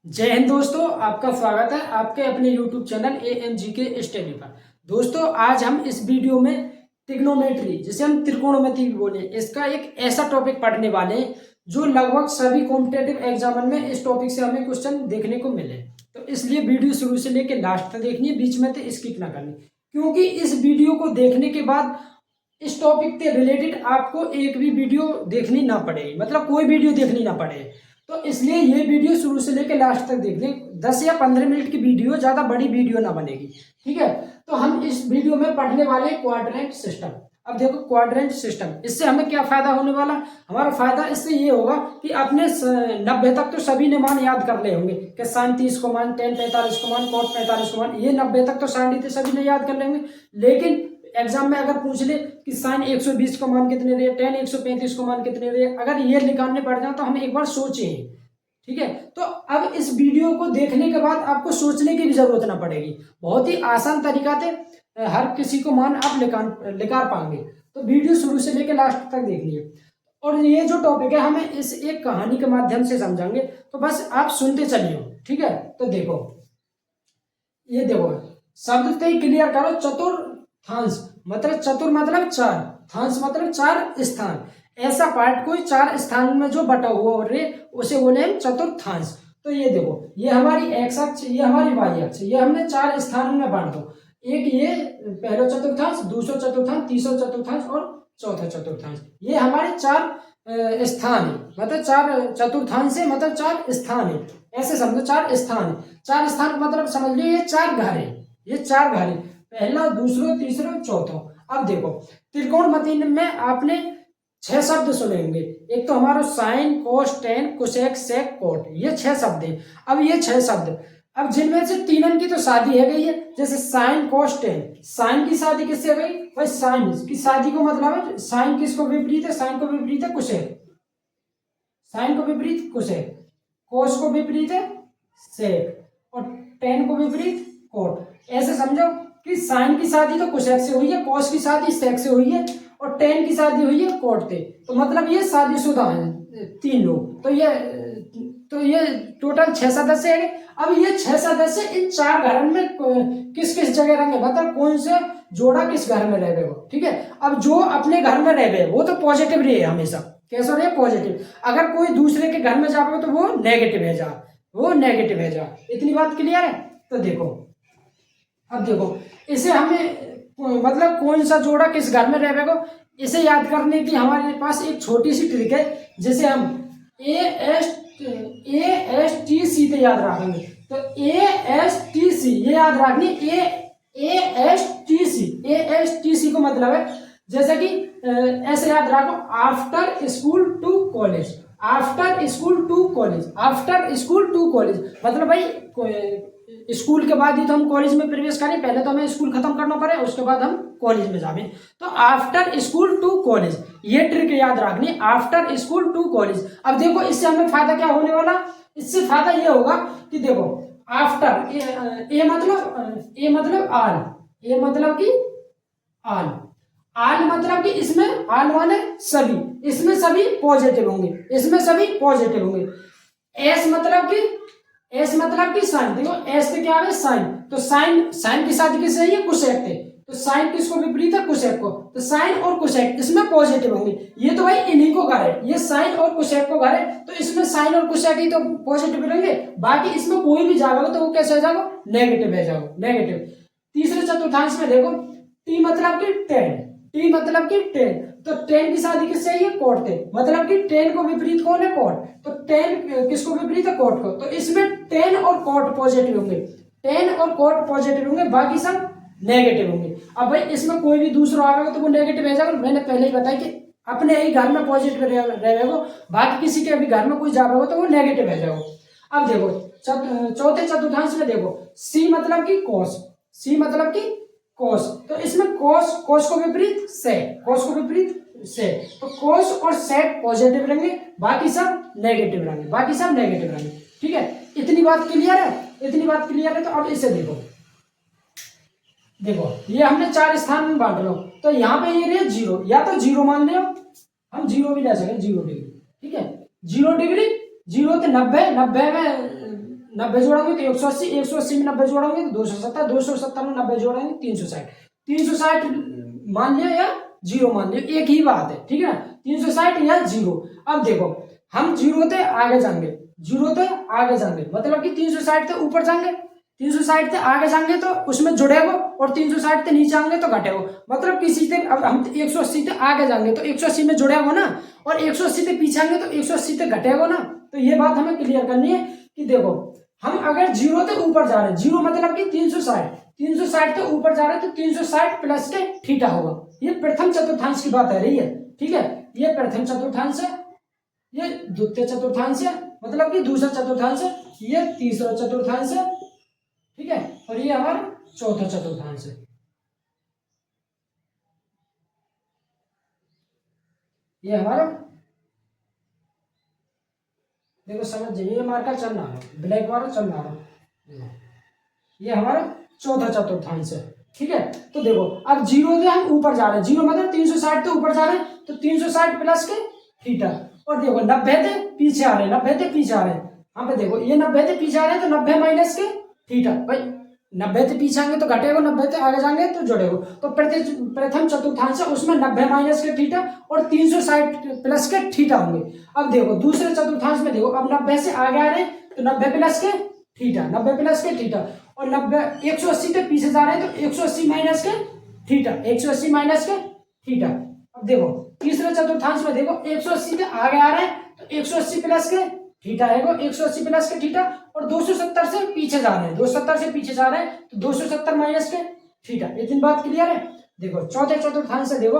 जय हिंद दोस्तों, आपका स्वागत है आपके अपने YouTube चैनल AMGK स्टडी पर। दोस्तों, आज हम इस वीडियो में ट्रिग्नोमेट्री, जिसे हम त्रिकोणमिति भी बोले, इसका एक ऐसा टॉपिक पढ़ने वाले हैं जो लगभग सभी कॉम्पिटेटिव एग्जाम में इस टॉपिक से हमें क्वेश्चन देखने को मिले। तो इसलिए वीडियो शुरू से लेकर लास्ट तक देखनी है, बीच में तो स्किप ना करनी, क्योंकि इस वीडियो को देखने के बाद इस टॉपिक से रिलेटेड आपको एक भी वीडियो देखनी ना पड़ेगी, मतलब कोई वीडियो देखनी ना पड़े। तो इसलिए ये वीडियो शुरू से लेकर लास्ट तक देख लें। 10 या 15 मिनट की वीडियो, ज़्यादा बड़ी वीडियो ना बनेगी, ठीक है। तो हम इस वीडियो में पढ़ने वाले क्वाड्रेंट सिस्टम। अब देखो क्वाड्रेंट सिस्टम, इससे हमें क्या फायदा होने वाला। हमारा फायदा इससे ये होगा कि अपने 90 तक तो सभी ने मान याद कर ले होंगे कि साइन 30 को मान, टेन 45 को मान, कॉट 45 को मान, ये 90 तक तो साइन सभी ने याद कर लेंगे। लेकिन एग्जाम में अगर पूछ ले कि साइन 120 को मान कितने रहे, टेन 135 को मान कितने रहे, अगर ये निकालने पड़ जाए तो हम एक बार सोचें, ठीक है। तो अब इस वीडियो को देखने के बाद आपको सोचने की भी जरूरत ना पड़ेगी, बहुत ही आसान तरीका से हर किसी को मान आप निकाल पाएंगे। तो वीडियो शुरू से लेकर लास्ट तक देखिए। और ये जो टॉपिक है हमें इस एक कहानी के माध्यम से समझाएंगे, तो बस आप सुनते चलिए, ठीक है। तो देखो, ये देखो, शब्द से ही क्लियर करो। चतुर्थांश मतलब चतुर मतलब चार, थांश मतलब चार स्थान। ऐसा पार्ट कोई चार स्थान में जो बटा हुआ हो रे, उसे बोले हम चतुर्थांश। तो ये देखो, ये हमारी एक्स अक्ष, ये हमारी वाई अक्ष, ये हमने चार स्थानों में बांट दो। एक ये पहला चतुर्थांश, दूसरा चतुर्थांश, तीसरा चतुर्थांश और चौथा चतुर्थांश। ये हमारे चार स्थान है, मतलब चार चतुर्थांश है, मतलब चार स्थान है। ऐसे समझो, चार स्थान है। चार स्थान मतलब समझ लो ये चार घर है, ये चार घर है, पहला, दूसरा, तीसरा, चौथा। अब देखो, त्रिकोणमिति में आपने 6 शब्द सुने होंगे। एक तो हमारा साइन, कोस, टेन, कोसेक, सेक, कोट, ये 6 शब्द है। अब ये 6 शब्द, अब जिनमें से तीनों की तो शादी है गई है, जैसे साइन, कोस, टेन। साइन की शादी किससे गई भाई? साइन की शादी को मतलब है, साइन किसको विपरीत है? साइन को विपरीत है कोसेक, साइन को विपरीत कोसेक, कोस को विपरीत है सेक, और टेन को विपरीत कोट। ऐसे समझो कि साइन की शादी तो कोसेक से हुई है, कोस की शादी सेक से हुई है, और टेन की शादी हुई है कोट से। तो मतलब ये शादीशुदा हैं तीन लोग। तो ये टोटल 6 सदस्य है। अब ये 6 सदस्य इन चार घरों में किस किस जगह रहेंगे, मतलब कौन से जोड़ा किस घर में रह, ठीक है। अब जो अपने घर में रह गए वो तो पॉजिटिव रहे हमेशा, कैसा रहे? पॉजिटिव। अगर कोई दूसरे के घर में जाओगे तो वो नेगेटिव है जा, वो नेगेटिव है जा। इतनी बात क्लियर है? तो देखो, अब देखो, इसे हमें मतलब कौन सा जोड़ा किस घर में रहेगा, इसे याद करने की हमारे पास एक छोटी सी ट्रिक है, जिसे हम ASTC से याद रखेंगे। तो ASTC ये याद रखनी, ASTC को मतलब है, जैसे कि ऐसे याद रखो, after school to college, after school to college, after school to college. मतलब भाई स्कूल के बाद ही तो हम कॉलेज में प्रवेश करें, पहले तो हमें स्कूल खत्म करना पड़े, उसके बाद हम कॉलेज में जावे। तो आफ्टर स्कूल टू कॉलेज, ये ट्रिक याद रखनी, आफ्टर स्कूल टू कॉलेज। अब देखो, इससे हमें फायदा क्या होने वाला? इससे फायदा ये होगा कि देखो, आफ्टर ए मतलब आल, ए मतलब कि आल, आल मतलब कि इसमें आल माने सभी, इसमें सभी पॉजिटिव होंगे, इसमें सभी पॉजिटिव होंगे। एस मतलब कि साइन। देखो एस पे क्या है? साइन। तो साइन की शादी किससे है? कोसेक है। तो साइन किसको विपरीत है? कोसेक को। तो साइन और कोसेक इसमें पॉजिटिव होंगे। ये तो भाई इन्हीं को घर है, ये साइन और कोसेक को घर है, तो इसमें साइन और कोसेक ही तो पॉजिटिव रहेंगे। बाकी इसमें कोई भी जाएगा तो वो कैसे हो जाएगा? नेगेटिव है जाएगा, नेगेटिव। तीसरे चतुर्थांश में देखो, टी मतलब कि टेन, टी मतलब कि टेन। तो टेन की शादी किससे है? कोट थे, मतलब कि टेन को विपरीत कौन है? कोट। तो टेन किसको विपरीत है? कोट को। तो इसमें टेन और कोट पॉजिटिव होंगे, टेन और कोट पॉजिटिव होंगे, बाकी सब नेगेटिव होंगे। अब भाई इसमें कोई भी दूसरा आएगा तो वो नेगेटिव है जाएगा। मैंने पहले ही बताया कि अपने ही घर में पॉजिटिव रहेगा, बाकी किसी के भी घर में कोई जाएगा तो वो नेगेटिव है जाएगा। अब देखो, चौथे चतुर्थांश में देखो, सी मतलब कि कोस, सी मतलब कि कोस। तो इसमें कोस को विपरीत सेक, कोस को विपरीत सेक। तो कोस और सेक पॉजिटिव रहेंगे, बाकी सब नेगेटिव रहेंगे, बाकी सब नेगेटिव रहेंगे, ठीक है। इतनी बात क्लियर है? इतनी बात क्लियर है। तो अब इसे देखो, देखो ये हमने 4 स्थान में बांट लो। तो यहाँ पे ये रहे 0, या तो 0 मान लो, हम 0 भी ले सकें, 0 डिग्री, ठीक है। 0 डिग्री, 0 से 90, 90 में 90 जोड़ेंगे तो 180, 180 में 90 जोड़ेंगे तो 270, 270 में 90 जोड़ेंगे 360, 360 मान लिया या जीरो मान लिया, एक ही बात है, ठीक है ना, 360 या जीरो। अब देखो हम जीरो से आगे जाएंगे, जीरो से आगे जाएंगे मतलब कि 360 से ऊपर जाएंगे, 360 से आगे जाएंगे तो उसमें जुड़ेगा, और 360 से नीचे आएंगे तो घटेगा, मतलब किसी से अब हम 180 से आगे जाएंगे तो 180 में जुड़ेगा ना, और 180 से पीछे आएंगे तो 180 से घटेगा ना। तो ये बात हमें क्लियर करनी है कि देखो हम अगर जीरो से ऊपर जा रहे हैं, जीरो मतलब कि 360, 360 से ऊपर जा रहे हैं तो 360 प्लस के थीटा होगा। ये प्रथम चतुर्थांश की बात है रही है, ठीक है, ये प्रथम चतुर्थांश है, ये द्वितीय चतुर्थांश है मतलब कि दूसरा चतुर्थांश है, ये तीसरा चतुर्थांश है, ठीक है, और ये हमारा चौथा चतुर्थांश है। ये हमारा देखो समझ जाइए, मार्कर चल रहा है, ब्लैक वाला चल रहा है, ये हमारा चौथा चतुर्थांश है, ठीक है। तो देखो अब जीरो से हम ऊपर जा रहे हैं, जीरो मतलब 360 से ऊपर जा रहे हैं तो 360 प्लस के थीटा, और देखो 90 से पीछे आ रहे हैं, 90 से पीछे आ रहे हैं, यहाँ पे देखो ये 90 से पीछे आ रहे हैं तो 90 माइनस के थीटा, भाई 90 से पीछे आएंगे तो घटेगा, 90 से आगे जाएंगे तो जुड़ेगा। तो प्रथम चतुर्थांश है उसमें 90 माइनस के थीटा और 360 प्लस के थीटा होंगे। अब देखो दूसरे चतुर्थांश में देखो अब 90 से आगे आ रहे हैं तो 90 प्लस के थीटा, 90 प्लस के थीटा, और 90 180 से पीछे जा रहे हैं तो 180 माइनस के थीटा, 180 माइनस के थीटा। अब देखो तीसरे चतुर्थांश में देखो 180 से आगे आ रहे हैं तो 180 प्लस के थीटा है, 180 प्लस के थीटा, और 270 से पीछे जा रहे हैं, 270 से पीछे जा रहे हैं तो 270 माइनस के थीटा। इतनी बात क्लियर है। देखो चौथे चतुर्थांश से देखो,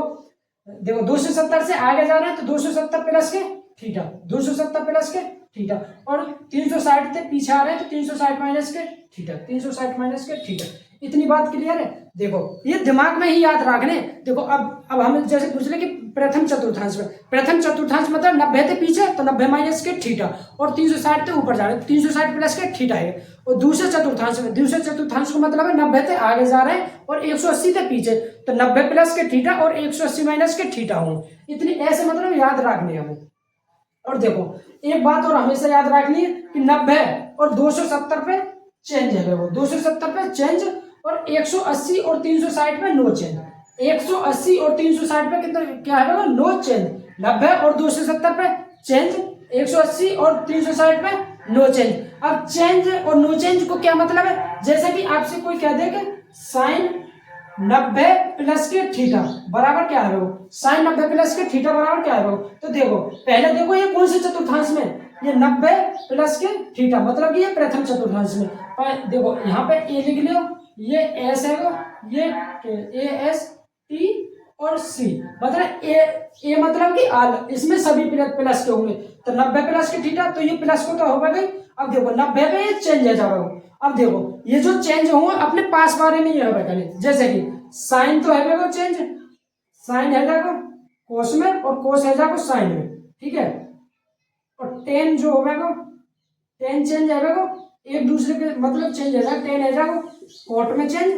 देखो 270 से आगे जा रहे हैं तो 270 प्लस के थीटा, 270 प्लस के थीटा, और 360 से पीछे आ रहे हैं तो 360 माइनस के थीटा, 360 माइनस के थीटा। इतनी बात क्लियर है। देखो ये दिमाग में ही याद रखने। देखो अब हम जैसे पूछ ले कि प्रथम चतुर्थांश में, प्रथम चतुर्थांश मतलब 90 से पीछे तो 90 माइनस के थीटा, और 360 से ऊपर जा रहे हैं 360 प्लस के थीटा है। और दूसरे चतुर्थांश में, दूसरे चतुर्थांश का मतलब है 90 से आगे जा रहे हैं और 180 से पीछे तो 90 प्लस के थीटा और 180 माइनस के थीटा होंगे। इतनी ऐसे मतलब याद रखने हमें। और देखो एक बात और हमेशा याद रखनी है कि 90 और 270 पे चेंज है, वो 270 पे चेंज, और 180 और 360 पे नो चेंज। 180 और 360 पे कितना क्या है, नो चेंज। 90 और 270 पे चेंज, 180 और 360 पे नो चेंज। अब चेंज और नो चेंज को क्या मतलब है, जैसे कि आपसे कोई कह दे कि साइन 90 प्लस के थीटा बराबर क्या है, वो साइन 90 प्लस के थीटा बराबर क्या है, वो तो देखो पहले देखो ये कौन से चतुर्थांश में, ये 90 प्लस के थीटा मतलब कि ये प्रथम चतुर्थांश में। देखो यहाँ पे ए लिख लियो, ये एस है, ये ए एस टी और सी मतलब ए मतलब कि आल, इसमें सभी प्लस के होंगे तो 90 प्लस के थीटा, तो ये प्लस को तो होगा गई। अब देखो 90 पे ये चेंज है जाएगा। अब देखो ये जो चेंज होंगे अपने पास बारे में ये होगा, जैसे कि साइन तो है वो चेंज, साइन है जाएगा कोस में और कोस है जाएगा साइन में, ठीक है। और टेन जो होगा टेन चेंज है एक दूसरे के मतलब चेंज है जाएगा, टेन है जाएगा कोट में चेंज,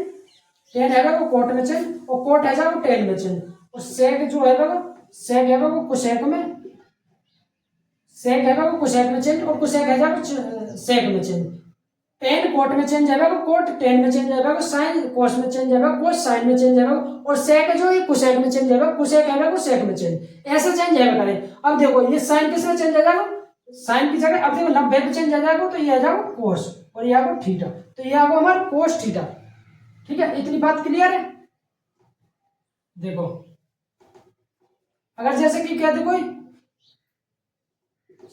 टेन है जाएगा कोट में चेंज, और कोट है जाएगा टेन में चेंज। और सेक जो है सेक है वो कुसेक में, सेक है वो कुसेक में चेंज, और कुसेक है जाएगा सेक में चेंज। टेन कोट में चेंज जाएगा, कोट टेन में चेंज जाएगा, साइन कोस में चेंज जाएगा, कोस साइन में चेंज जाएगा, और सेक जो है कुसेक में चेंज जाएगा, कुसेक है सेक में चेंज, ऐसा चेंज जाएगा करें। अब देखो ये साइन किस में चेंज आ जाएगा, साइन की जगह अब देखो 90 में चेंज आ जाएगा तो ये आ जाएगा कोस, और ये आएगा थीटा, तो ये आएगा हमारा कोस थीटा, ठीक है। इतनी बात क्लियर है। देखो अगर जैसे कि कहते कोई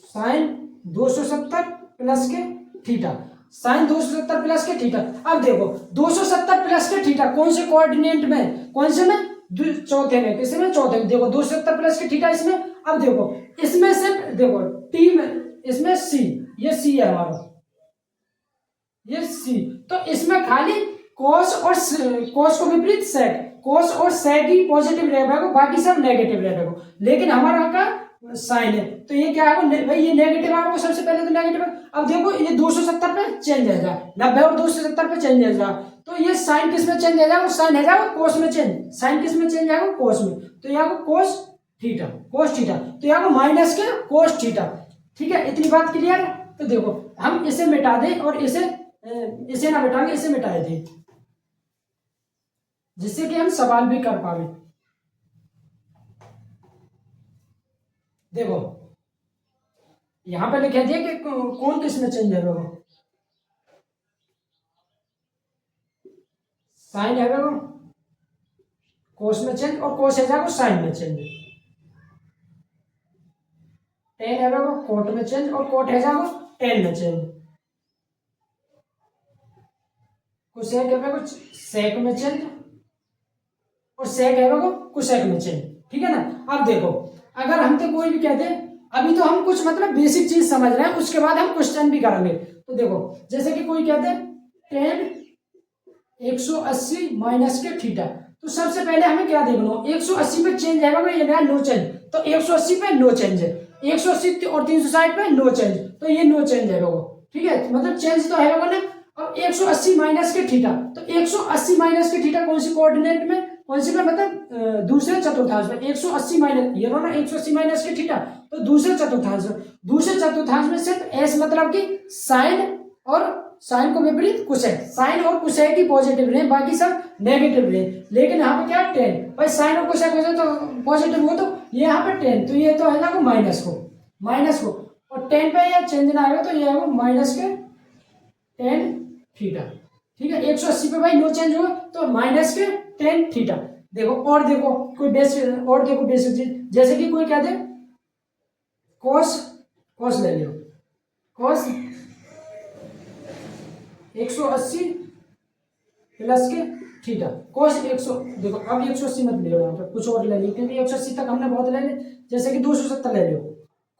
साइन 270 प्लस के थीटा, साइन 270 प्लस के थीटा। अब देखो 270 प्लस के थीटा कौन से कोऑर्डिनेट में, कौन से में, चौथे में, किसमें में, चौथे में। देखो 270 प्लस के थीटा इसमें। अब देखो इसमें से देखो टी में, इसमें सी, ये सी है हमारा, ये सी, तो इसमें खाली कोस और कोस को विपरीत सेक, कोस और सेक ही पॉजिटिव रहेगा, बाकी सब नेगेटिव रहेगा, लेकिन हमारा का साइन है तो ये क्या है भाई, ये नेगेटिव आएगा सबसे पहले तो नेगेटिव है। अब देखो ये 270 पे चेंज है जाए, 90 और 270 पे चेंज है जाए, तो ये साइन किस में चेंज है जाएगा, साइन है जाएगा कोस में चेंज, साइन किस में चेंज आएगा कोस में, तो यहाँ को कोस थीटा, कोस थीटा, तो यहाँ को माइनस के कोस थीटा, ठीक है। इतनी बात क्लियर है। तो देखो हम इसे मिटा दें और इसे ना मिटाएंगे, इसे मिटाए दें, जिससे कि हम सवाल भी कर पाए। देखो यहां पे लिखा दिया कि कौन किस में चेंज है, वो साइन है वो कोस में चेंज और कोस है जाएगा साइन में चेंज, टेन है वो कोट में चेंज और कोट है जाएगा टेन में चेंज, कुसेक है वो सेक में चेंज और सेक है वो कुसेक में चेंज। ठीक है ना। अब देखो अगर हम तो कोई भी कहते हैं, अभी तो हम कुछ मतलब बेसिक चीज समझ रहे हैं, उसके बाद हम क्वेश्चन भी करेंगे। तो देखो जैसे कि कोई कहते हैं टेन 180 माइनस के थीटा, तो सबसे पहले हमें क्या देखना, 180 पे चेंज है वो, ये नो चेंज, तो 180 पे नो चेंज है, 180 और 360 पे नो चेंज, तो ये नो चेंज है वो। ठीक है, मतलब चेंज तो है वो ना। अब 180 माइनस के थीटा, तो 180 माइनस के थीटा कौन सी कोऑर्डिनेट में, कौन सी में, मतलब दूसरे चतुर्थांश में 180 माइनस, ये ना 180 माइनस के थीटा, तो दूसरे चतुर्थांश में, दूसरे चतुर्थांश में सिर्फ एस मतलब कि साइन और साइन को विपरीत कुसेक, साइन और कुसेक ही पॉजिटिव रहे, बाकी सब नेगेटिव रहे। लेकिन यहाँ पे क्या टेन, भाई साइन और कुसेक हो जाए तो पॉजिटिव हो, तो ये यहाँ पे टेन, तो ये तो है ना वो माइनस को, और टेन पे ये चेंज ना आएगा, तो ये है वो माइनस के टेन थीटा। ठीक है, 180 पे भाई नो चेंज हुआ, तो माइनस के टेन थीटा। देखो और देखो कोई बेसिक, और देखो बेसिक चीज, जैसे कि कोई क्या दे कोस ले लो, कोस 180 प्लस के थीटा, कोस 100, देखो अब 180 मत ले लो, यहाँ पर कुछ और ले लो, क्योंकि 180 तक हमने बहुत ले ली, जैसे कि 270 ले लो,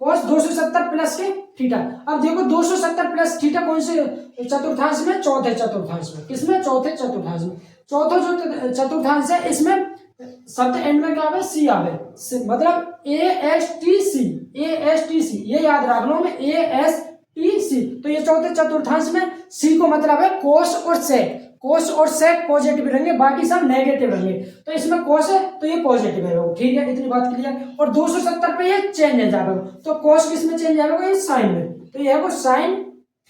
कोस 270 प्लस के थीटा। अब देखो 270 प्लस थीटा कौन से चतुर्थांश में, चौथे चतुर्थांश में, किसमें, चौथे चतुर्थांश में। चौथा जो चतुर्थांश है इसमें शब्द एंड में क्या आवे, सी आवे, मतलब ASTC, ये याद रखना में, ASTC, तो ये चौथे चतुर्थांश में सी को मतलब है कोस और सेक, कोस और सेक पॉजिटिव रहेंगे, बाकी सब नेगेटिव रहेंगे, तो इसमें कोस है तो ये पॉजिटिव है। ठीक है, इतनी बात क्लियर। और 270 पे ये चेंज है जाएगा, तो कोस किस में चेंज आएगा, ये साइन में, तो ये है वो साइन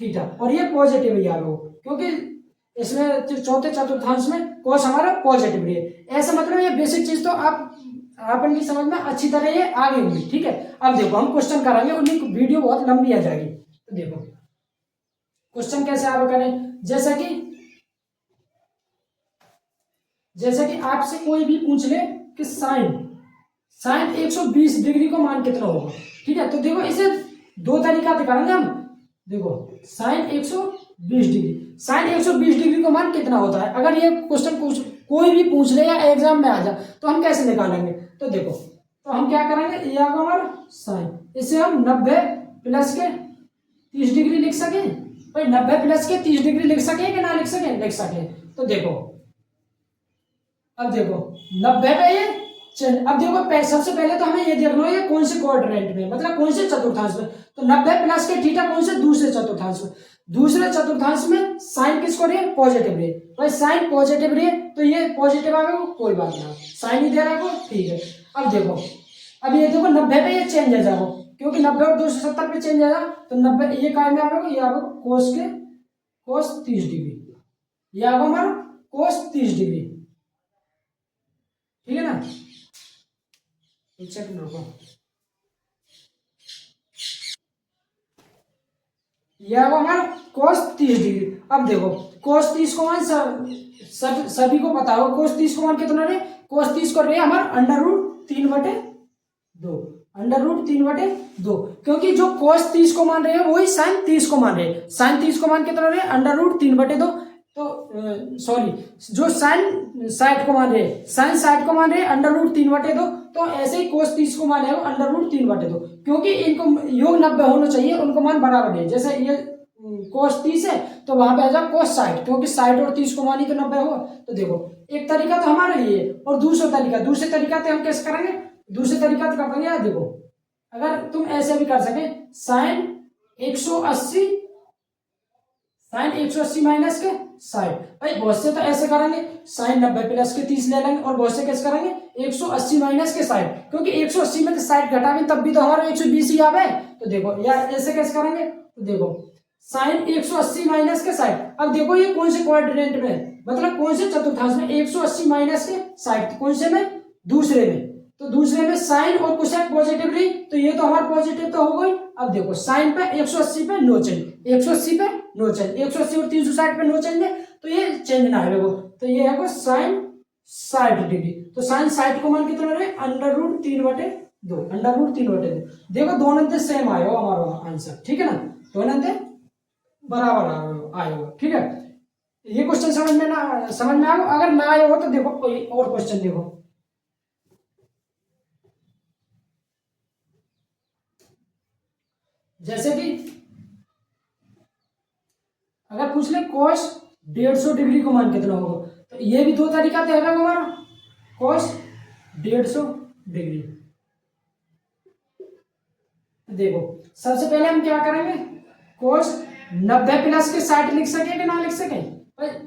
थीटा, और ये पॉजिटिव ही आएगा, क्योंकि इसमें चौथे चतुर्थांश में कोस हमारा पॉजिटिव रही है। ऐसा मतलब ये बेसिक चीज तो अपन की समझ में अच्छी तरह ये आ गई होगी। ठीक है, अब देखो हम क्वेश्चन कराएंगे, उन्हीं वीडियो बहुत लंबी आ जाएगी। तो देखो क्वेश्चन कैसे आप करें, जैसे कि आपसे कोई भी पूछ ले कि साइन 120 डिग्री को मान कितना होगा। ठीक है, तो देखो इसे दो तरीका दिखाएंगे हम। देखो साइन 120 डिग्री, साइन 120 डिग्री को मान कितना होता है, अगर ये क्वेश्चन कोई भी पूछ ले या एग्जाम में आ जाए, तो हम कैसे निकालेंगे। तो देखो, तो हम क्या करेंगे, ये आगे हमारा साइन, इसे हम 90 प्लस के 30 डिग्री लिख सके, भाई 90 प्लस के 30 डिग्री लिख सके कि ना लिख सके, लिख सके। तो देखो अब देखो 90 पे ये अब देखो सबसे पहले तो हमें ये देखना है ये कौन से क्वाड्रेंट में, मतलब कौन से चतुर्थांश में। तो 90 प्लस के थीटा कौन से, दूसरे चतुर्थांश में, दूसरे चतुर्थांश में साइन किसको रहे, पॉजिटिव रहे, भाई साइन पॉजिटिव रहे, तो ये पॉजिटिव आ गया, कोई बात नहीं, साइन ही दे रहा है, ठीक है। अब देखो, अब ये देखो 90 पे ये चेंज आ जाओ, क्योंकि 90 और 270 पे चेंज आएगा, तो 90 ये काय में आएगा, ये आएगा कोस 30 डिग्री, ये आएगा हमारा कोस 30 डिग्री। ठीक है ना, एक सेकंड रुको, यह हमारा cos 30 डिग्री। अब देखो cos 30 को मान सभी को पता हो, cos 30 को मान कितना रहे, cos 30 को रहे हमारा √3/2, √3/2, क्योंकि जो cos 30 को मान रहे हैं वही sin 30 को मान रहे हैं, sin 30 को मान कितना रहे, √3/2, तो सॉरी, जो sin 60 को मान रहे, sin 60 को मान रहे √3/2, तो ऐसे ही cos 30 को मान है √3/2, क्योंकि इनको योग 90 होना चाहिए, उनको मान बराबर है। जैसे ये cos 30 है तो वहां पे आ जाए cos 60, क्योंकि 60 और 30 को मानी तो 90 हो। तो देखो एक तरीका तो हमारा ये है, और दूसरे तरीका तो हम कैसे करेंगे, दूसरे तरीका तो करेंगे यार। देखो अगर तुम ऐसे भी कर सके, साइन 180 माइनस के 60, भाई बहुत से तो ऐसे करेंगे साइन 90 प्लस के 30 ले लेंगे, और बहुत से कैसे करेंगे 180 माइनस के 60, क्योंकि 180 में तो 60 घटावे तब भी तो हमारा 120 ही आवे। तो देखो यार ऐसे कैसे करेंगे, तो देखो साइन 180 माइनस के साइड। अब देखो ये कौन से क्वाड्रेंट में है, मतलब कौन से चतुर्थांश में, 180 माइनस के साइड, कौन से में, दूसरे में। तो दूसरे में साइन और कोसेक पॉजिटिव रही, तो ये तो हमारा पॉजिटिव तो हो गई। अब देखो साइन पे 180 पे नो चेंज, 180 पे नो चेंज, 180 और 360 पे नो चेंज है, तो ये चेंज ना है देखो, तो ये है साइन 60 डिग्री। तो साइन 60 को मान कितना रहे, √3/2, √3/2। देखो दोनों से सेम आयो हमारा आंसर, ठीक है ना, दोनों से बराबर आए हो, ठीक है। ये क्वेश्चन समझ में आए। अगर ना आए हो तो देखो कोई और क्वेश्चन देखो, जैसे कि अगर पूछ ले cos 150 डिग्री को मान कितना होगा, तो ये भी दो तरीका तो है हमारा, cos 150 डिग्री। देखो सबसे पहले हम क्या करेंगे, cos 90 प्लस के 60 लिख सके कि ना लिख सके,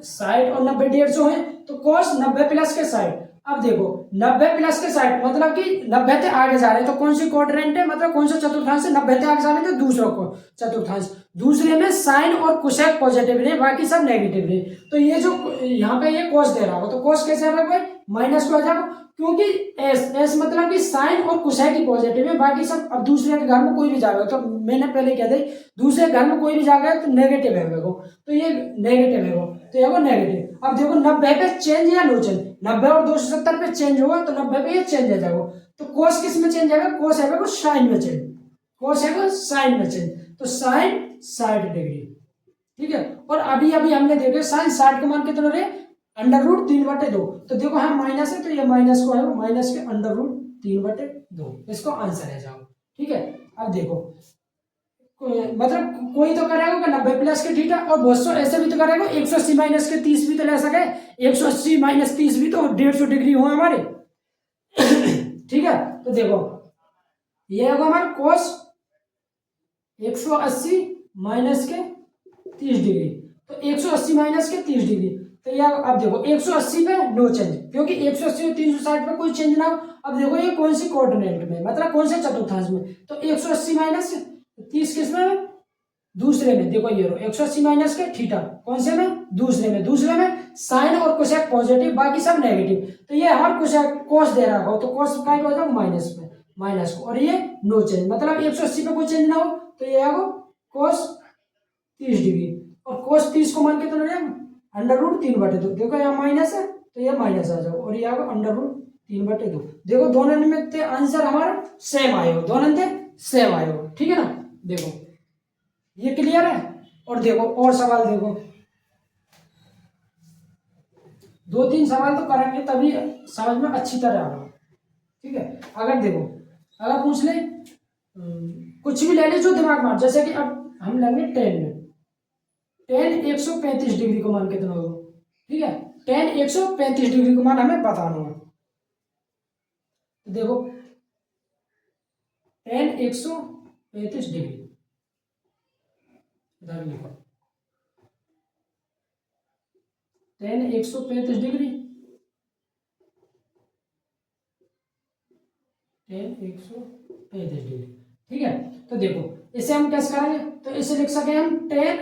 60 और 90 150 है, तो cos 90 प्लस के 60। अब देखो 90 प्लस के 60 मतलब कि 90 से आगे जा रहे हैं, तो कौन सी क्वाड्रेंट है, मतलब कौन सा चतुर्थांश से 90 से आगे जा रहे हैं, तो दूसरा को चतुर्थांश। दूसरे में साइन और कोसेक पॉजिटिव रहे, बाकी सब नेगेटिव रहे। तो ये जो यहाँ पे ये cos दे रहा हो, तो cos कैसे आ रहा है, माइनस को आ जाएगा, क्योंकि एस मतलब कि साइन और कोसेक ही पॉजिटिव है, बाकी सब। अब दूसरे के घर में कोई भी जाएगा, तो मैंने पहले कह दी दूसरे घर में कोई भी जाएगा तो नेगेटिव है वो, तो ये नेगेटिव है वो, तो ये वो नेगेटिव। अब देखो 90 पे चेंज या नो चेंज, 90 और 270 पे चेंज होगा, तो 90 पे ये चेंज हो जाएगा। तो कोस किस में चेंज आएगा, कोस है वो साइन में चेंज, कोस है वो साइन में चेंज, तो साइन 60 डिग्री, ठीक है। और अभी अभी हमने देखे साइन 60 का मान कितना रहे, √3/2। तो देखो हम माइनस है, तो ये माइनस को है वो माइनस के √3/2, इसको आंसर है जाओ, ठीक है। अब देखो मतलब कोई तो करेगा 90 प्लस के थीटा, और बहुत सौ ऐसे भी तो करेगा 180 माइनस के 30 भी तो ले सके, 180 माइनस 30 भी तो 150 डिग्री हो हमारे ठीक है। तो देखो ये होगा हमारा cos 180 माइनस के 30 डिग्री, तो 180 माइनस के 30 डिग्री, तो ये अब देखो 180 पे नो चेंज, क्योंकि 180 और 360 पे कोई चेंज ना हो। अब देखो ये कौन सी कोऑर्डिनेट में, मतलब कौन से चतुर्थांश में, तो 180 माइनस 30 किसमें, दूसरे में। देखो ये 180 माइनस के थीटा, कौन से में, दूसरे में। दूसरे में साइन और कोसेक पॉजिटिव, बाकी सब नेगेटिव। तो ये हमारा कोसेक कोस दे रहा हो, तो कोस का हो जाएगा माइनस में, माइनस को, और ये नो चेंज, मतलब 180 पे कोई चेंज ना हो, तो ये आएगा कोस 30 डिग्री। और कोस 30 को मान के तो √3/2, देखो यहाँ माइनस है, तो ये माइनस आ जाओ, और ये आएगा √3/2। देखो दोनों में आंसर हमारा सेम आए हो, दोनों से सेम आए हो, ठीक है ना। देखो ये क्लियर है। और देखो और सवाल देखो, 2-3 सवाल तो करेंगे तभी समझ में अच्छी तरह आएगा, ठीक है। अगर देखो अगर पूछ ले कुछ भी ले ले जो दिमाग में, जैसे कि अब हम लेंगे टेन में, टेन 135 डिग्री को मान कितना होगा, ठीक है। टेन 135 डिग्री को मान हमें बताना होगा। तो देखो ten 135 degree, ten 135 degree, ten 135 degree, ठीक है। तो देखो इसे हम कैसे करेंगे, तो इसे लिख सके हम टेन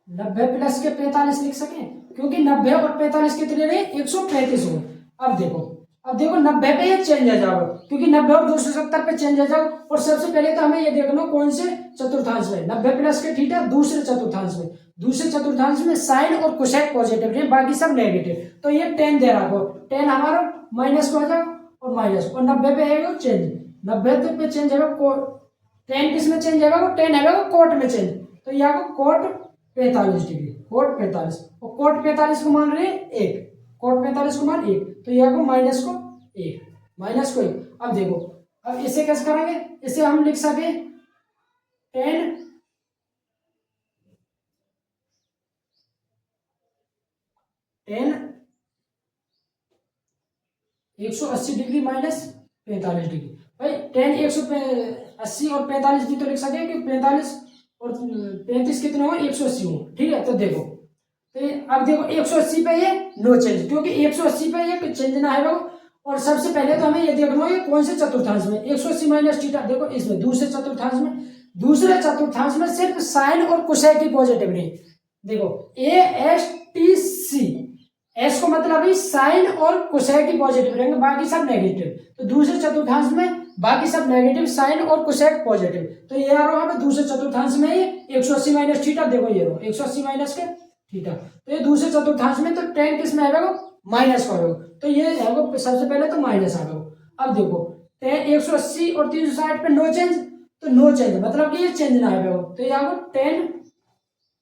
90 प्लस के 45 लिख सके, क्योंकि 90 और 45 कितने रहे, 135 हो। अब देखो 90 पे ये चेंज आ जाओ, क्योंकि 90 और 270 पे चेंज आ जाओ। और सबसे पहले तो हमें ये देखना कौन से चतुर्थांश में, 90 प्लस के थीटा दूसरे चतुर्थांश में, दूसरे चतुर्थांश में साइन और कोसेक पॉजिटिव रहे, बाकी सब नेगेटिव। तो ये 10 दे रहा हो, 10 हमारा माइनस को आ जाओ, और माइनस, और 90 पे है चेंज, 90 पे चेंज है 10 किस में चेंज है, 10 है कोट में चेंज, तो यहाँ को कोट 45 डिग्री, कोट 45, और कोट 45 को मान रहे हैं 1, कोट 45 को मान 1, तो यहाँ को माइनस को 1, माइनस को 1। अब देखो अब इसे कैसे करेंगे, इसे हम लिख सके 10 180 डिग्री माइनस 45 डिग्री। भाई 10 180 और 45 भी तो लिख सके कि 45 और 35 कितने हो, 180 हो, ठीक है। तो देखो तो अब देखो 180 पे ये नो चेंज, क्योंकि 180 पे ये चेंज ना है। और सबसे पहले तो हमें ये देखना है कौन से चतुर्थांश में, 180 माइनस थीटा, देखो इसमें दूसरे चतुर्थांश में, दूसरे चतुर्थांश में सिर्फ साइन और कोसेक ही पॉजिटिव रहे। देखो ASTC, एस को मतलब ही साइन और कोसेक ही पॉजिटिव रहेंगे, बाकी सब नेगेटिव। तो दूसरे चतुर्थांश में बाकी सब नेगेटिव, साइन और कोसेक पॉजिटिव। तो ये आ रहा है दूसरे चतुर्थांश में ये 180 माइनस थीटा, देखो ये रहा 180 माइनस के थीटा। तो ये दूसरे चतुर्थांश में तो tan किस में आएगा, माइनस का होगा। तो ये है सबसे पहले तो माइनस आ गया। अब देखो tan 180 और 360 पे नो चेंज, तो नो चेंज मतलब कि ये चेंज ना आएगा। तो ये आएगा tan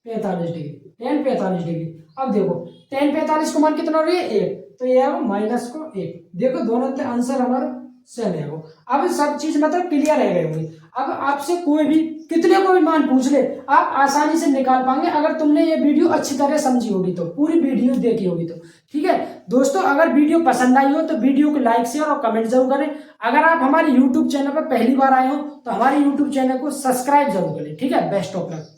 45 डिग्री, tan 45 डिग्री। अब देखो tan 45 को मान कितना हो रही है 1, तो ये आएगा माइनस को 1। देखो दोनों के आंसर हमारा सेम है। अब सब चीज मतलब क्लियर है गई होगी। अब आपसे कोई भी कितने को भी मान पूछ ले, आप आसानी से निकाल पाएंगे अगर तुमने ये वीडियो अच्छी तरह समझी होगी, तो पूरी वीडियो देखी होगी तो। ठीक है दोस्तों, अगर वीडियो पसंद आई हो तो वीडियो को लाइक शेयर और कमेंट जरूर करें। अगर आप हमारे यूट्यूब चैनल पर पहली बार आए हो तो हमारे यूट्यूब चैनल को सब्सक्राइब जरूर करें। ठीक है, बेस्ट ऑफ लक।